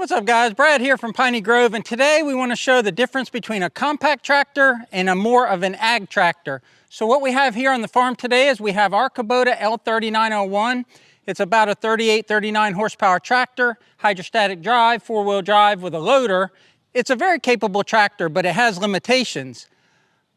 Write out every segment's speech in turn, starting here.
What's up guys, Brad here from Piney Grove, and today we want to show the difference between a compact tractor and a more of an ag tractor. So what we have here on the farm today is we have our Kubota L3901. It's about a 38-39 horsepower tractor, hydrostatic drive, four-wheel drive with a loader. It's a very capable tractor, but it has limitations.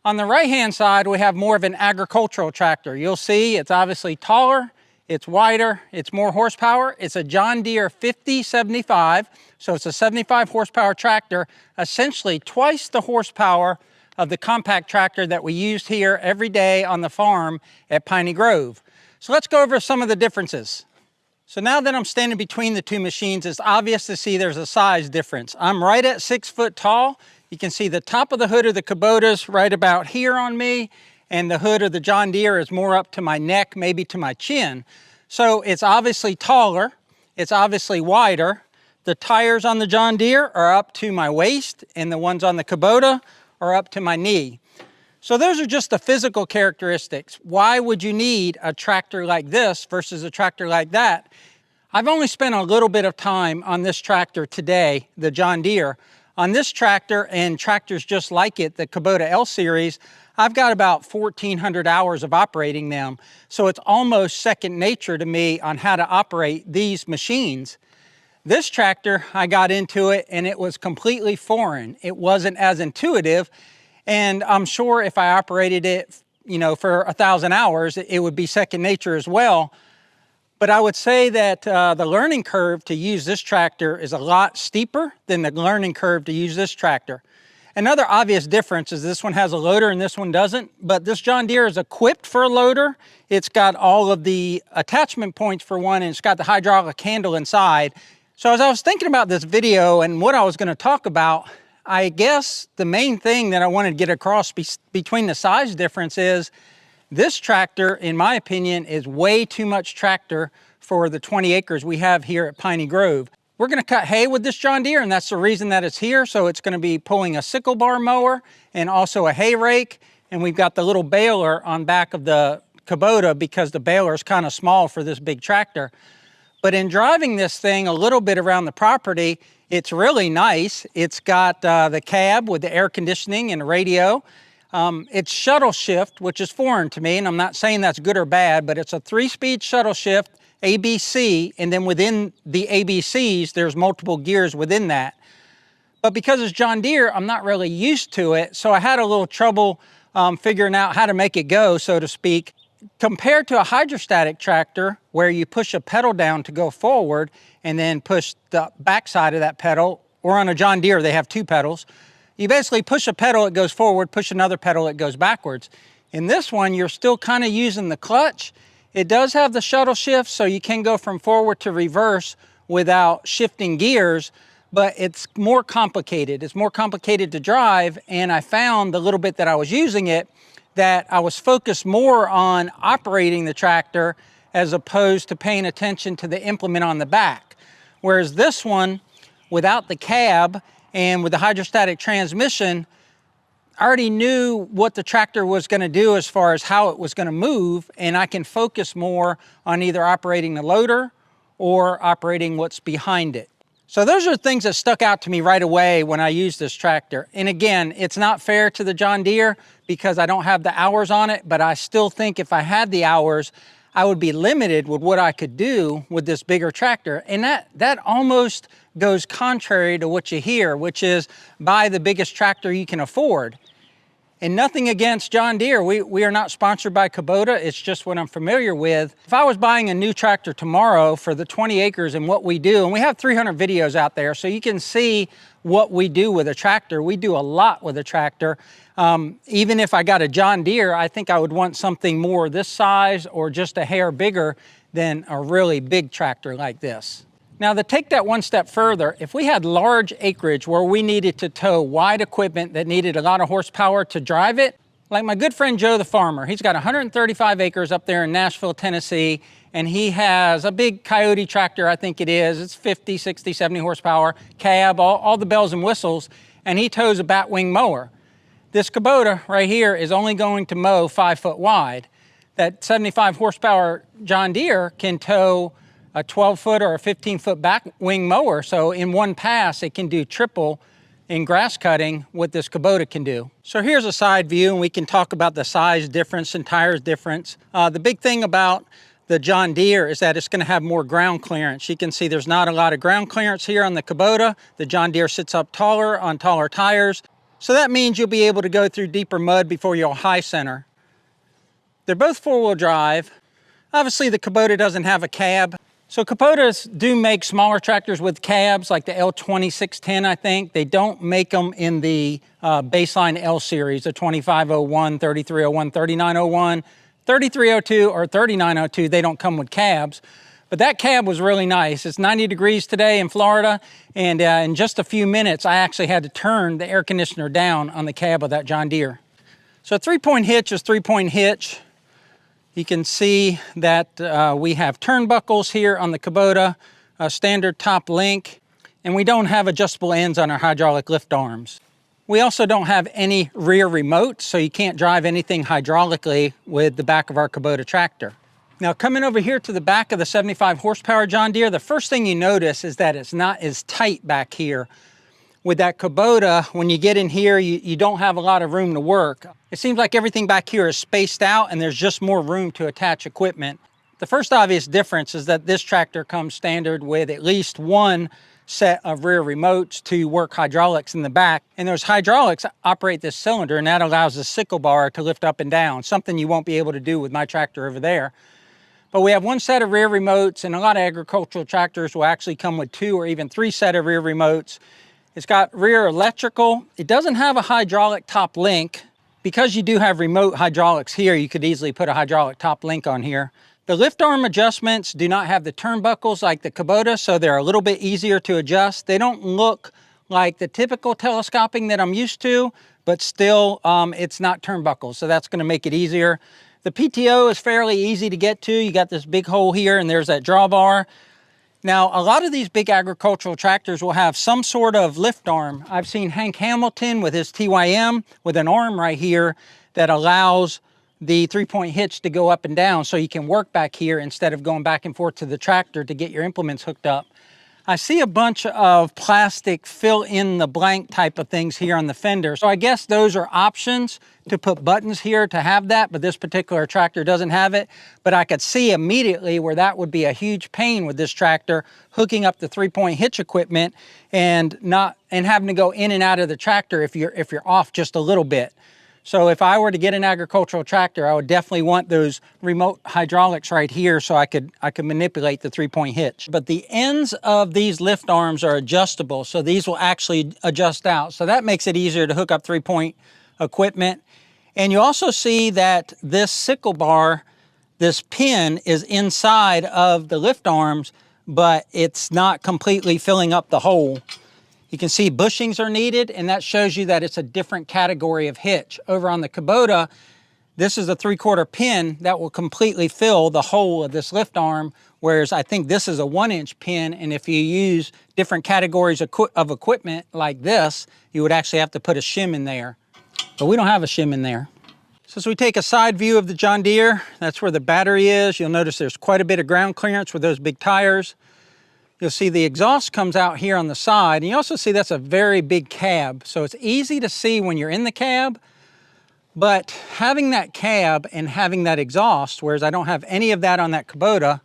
On the right-hand side, we have more of an agricultural tractor. You'll see it's obviously taller, it's wider, it's more horsepower. It's a John Deere 5075, so it's a 75 horsepower tractor, essentially twice the horsepower of the compact tractor that we used here every day on the farm at Piney Grove. So let's go over some of the differences. So now that I'm standing between the two machines, it's obvious to see there's a size difference. I'm right at 6 foot tall. You can see the top of the hood of the Kubota's right about here on me, and the hood of the John Deere is more up to my neck, maybe to my chin. So it's obviously taller, it's obviously wider. The tires on the John Deere are up to my waist, and the ones on the Kubota are up to my knee. So those are just the physical characteristics. Why would you need a tractor like this versus a tractor like that? I've only spent a little bit of time on this tractor today, the John Deere. On this tractor and tractors just like it, the Kubota L Series, I've got about 1,400 hours of operating them. So it's almost second nature to me on how to operate these machines. This tractor, I got into it and it was completely foreign. It wasn't as intuitive. And I'm sure if I operated it, for 1,000 hours, it would be second nature as well. But I would say that the learning curve to use this tractor is a lot steeper than the learning curve to use this tractor. Another obvious difference is this one has a loader and this one doesn't, but this John Deere is equipped for a loader. It's got all of the attachment points for one, and it's got the hydraulic handle inside. So as I was thinking about this video and what I was going to talk about, I guess the main thing that I wanted to get across between the size difference is this tractor, in my opinion, is way too much tractor for the 20 acres we have here at Piney Grove. We're going to cut hay with this John Deere, and that's the reason that it's here. So it's going to be pulling a sickle bar mower and also a hay rake. And we've got the little baler on back of the Kubota because the baler is kind of small for this big tractor. But in driving this thing a little bit around the property, it's really nice. It's got the cab with the air conditioning and radio. It's shuttle shift, which is foreign to me, and I'm not saying that's good or bad, but it's a 3-speed shuttle shift, ABC, and then within the ABCs, there's multiple gears within that. But because it's John Deere, I'm not really used to it, so I had a little trouble figuring out how to make it go, so to speak. Compared to a hydrostatic tractor, where you push a pedal down to go forward and then push the backside of that pedal, or on a John Deere, they have 2 pedals. You basically push a pedal, it goes forward, push another pedal, it goes backwards. In this one, you're still kind of using the clutch. It does have the shuttle shift, so you can go from forward to reverse without shifting gears, but it's more complicated. It's more complicated to drive, and I found the little bit that I was using it that I was focused more on operating the tractor as opposed to paying attention to the implement on the back. Whereas this one, without the cab and with the hydrostatic transmission, I already knew what the tractor was going to do as far as how it was going to move, and I can focus more on either operating the loader or operating what's behind it. So those are things that stuck out to me right away when I used this tractor. And again, it's not fair to the John Deere because I don't have the hours on it, but I still think if I had the hours, I would be limited with what I could do with this bigger tractor. And that almost goes contrary to what you hear, which is buy the biggest tractor you can afford. And nothing against John Deere. We are not sponsored by Kubota. It's just what I'm familiar with. If I was buying a new tractor tomorrow for the 20 acres and what we do, and we have 300 videos out there, so you can see what we do with a tractor. We do a lot with a tractor. Even if I got a John Deere, I think I would want something more this size or just a hair bigger than a really big tractor like this. Now, to take that one step further, if we had large acreage where we needed to tow wide equipment that needed a lot of horsepower to drive it, like my good friend Joe the farmer, he's got 135 acres up there in Nashville, Tennessee, and he has a big Coyote tractor, I think it is. It's 50, 60, 70 horsepower, cab, all the bells and whistles, and he tows a batwing mower. This Kubota right here is only going to mow 5 foot wide. That 75 horsepower John Deere can tow a 12-foot or a 15-foot back wing mower. So in one pass, it can do triple in grass cutting what this Kubota can do. So here's a side view, and we can talk about the size difference and tires difference. The big thing about the John Deere is that it's going to have more ground clearance. You can see there's not a lot of ground clearance here on the Kubota. The John Deere sits up taller on taller tires. So that means you'll be able to go through deeper mud before you'll high center. They're both four-wheel drive. Obviously the Kubota doesn't have a cab. So Kubotas do make smaller tractors with cabs, like the L2610, I think. They don't make them in the baseline L series, the 2501, 3301, 3901, 3302, or 3902. They don't come with cabs. But that cab was really nice. It's 90 degrees today in Florida, and in just a few minutes, I actually had to turn the air conditioner down on the cab of that John Deere. So a three-point hitch is three-point hitch. You can see that we have turnbuckles here on the Kubota, a standard top link, and we don't have adjustable ends on our hydraulic lift arms. We also don't have any rear remote, so you can't drive anything hydraulically with the back of our Kubota tractor. Now, coming over here to the back of the 75 horsepower John Deere, the first thing you notice is that it's not as tight back here. With that Kubota, when you get in here, you don't have a lot of room to work. It seems like everything back here is spaced out and there's just more room to attach equipment. The first obvious difference is that this tractor comes standard with at least one set of rear remotes to work hydraulics in the back. And those hydraulics operate this cylinder, and that allows the sickle bar to lift up and down, something you won't be able to do with my tractor over there. But we have one set of rear remotes, and a lot of agricultural tractors will actually come with two or even three set of rear remotes. It's got rear electrical. It doesn't have a hydraulic top link. Because you do have remote hydraulics here, you could easily put a hydraulic top link on here. The lift arm adjustments do not have the turnbuckles like the Kubota, so they're a little bit easier to adjust. They don't look like the typical telescoping that I'm used to, but still it's not turnbuckles, so that's going to make it easier. The PTO is fairly easy to get to. You got this big hole here, and there's that drawbar. Now, a lot of these big agricultural tractors will have some sort of lift arm. I've seen Hank Hamilton with his TYM with an arm right here that allows the three-point hitch to go up and down so you can work back here instead of going back and forth to the tractor to get your implements hooked up. I see a bunch of plastic fill-in-the-blank type of things here on the fender. So I guess those are options to put buttons here to have that, but this particular tractor doesn't have it. But I could see immediately where that would be a huge pain with this tractor, hooking up the three-point hitch equipment and having to go in and out of the tractor if you're off just a little bit. So if I were to get an agricultural tractor, I would definitely want those remote hydraulics right here so I could manipulate the three-point hitch. But the ends of these lift arms are adjustable, so these will actually adjust out. So that makes it easier to hook up three-point equipment. And you also see that this sickle bar, this pin is inside of the lift arms, but it's not completely filling up the hole. You can see bushings are needed, and that shows you that it's a different category of hitch. Over on the Kubota, this is a 3/4 pin that will completely fill the hole of this lift arm, whereas I think this is a 1-inch pin, and if you use different categories of equipment like this, you would actually have to put a shim in there. But we don't have a shim in there. So as we take a side view of the John Deere, that's where the battery is. You'll notice there's quite a bit of ground clearance with those big tires. You'll see the exhaust comes out here on the side, and you also see that's a very big cab. So it's easy to see when you're in the cab, but having that cab and having that exhaust, whereas I don't have any of that on that Kubota,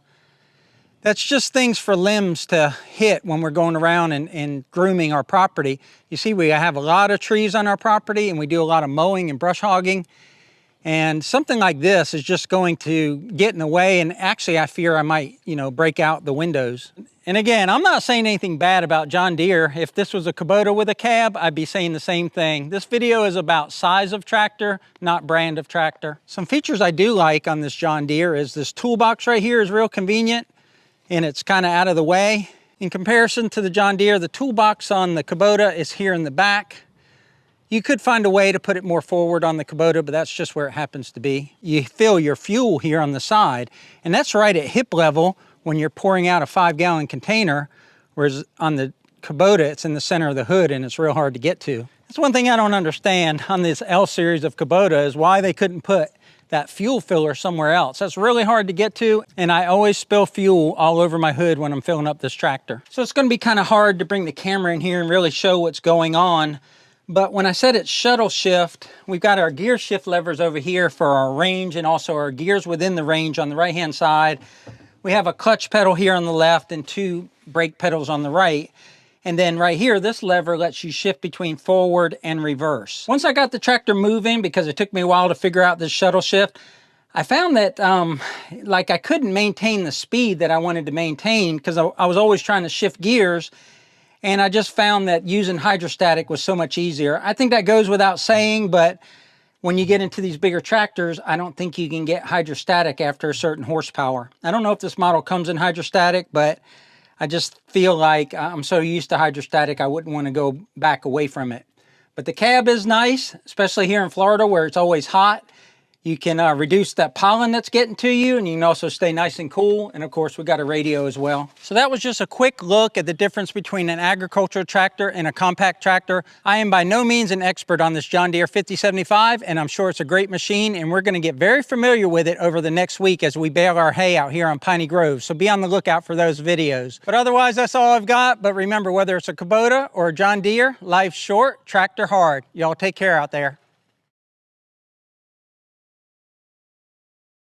that's just things for limbs to hit when we're going around and grooming our property. You see, we have a lot of trees on our property, and we do a lot of mowing and brush hogging. And something like this is just going to get in the way, and actually I fear I might, break out the windows. And again, I'm not saying anything bad about John Deere. If this was a Kubota with a cab, I'd be saying the same thing. This video is about size of tractor, not brand of tractor. Some features I do like on this John Deere is this toolbox right here is real convenient, and it's kind of out of the way. In comparison to the John Deere, the toolbox on the Kubota is here in the back. You could find a way to put it more forward on the Kubota, but that's just where it happens to be. You fill your fuel here on the side, and that's right at hip level when you're pouring out a 5-gallon container, whereas on the Kubota, it's in the center of the hood and it's real hard to get to. That's one thing I don't understand on this L series of Kubota is why they couldn't put that fuel filler somewhere else. That's really hard to get to, and I always spill fuel all over my hood when I'm filling up this tractor. So it's gonna be kind of hard to bring the camera in here and really show what's going on. But when I said it's shuttle shift, we've got our gear shift levers over here for our range and also our gears within the range on the right-hand side. We have a clutch pedal here on the left and 2 brake pedals on the right. And then right here, this lever lets you shift between forward and reverse. Once I got the tractor moving, because it took me a while to figure out this shuttle shift, I found that like I couldn't maintain the speed that I wanted to maintain because I was always trying to shift gears. And I just found that using hydrostatic was so much easier. I think that goes without saying, but when you get into these bigger tractors, I don't think you can get hydrostatic after a certain horsepower. I don't know if this model comes in hydrostatic, but I just feel like I'm so used to hydrostatic, I wouldn't want to go back away from it. But the cab is nice, especially here in Florida where it's always hot. You can reduce that pollen that's getting to you, and you can also stay nice and cool. And of course, we got a radio as well. So that was just a quick look at the difference between an agricultural tractor and a compact tractor. I am by no means an expert on this John Deere 5075, and I'm sure it's a great machine, and we're gonna get very familiar with it over the next week as we bale our hay out here on Piney Grove. So be on the lookout for those videos. But otherwise, that's all I've got. But remember, whether it's a Kubota or a John Deere, life's short, tractor hard. Y'all take care out there.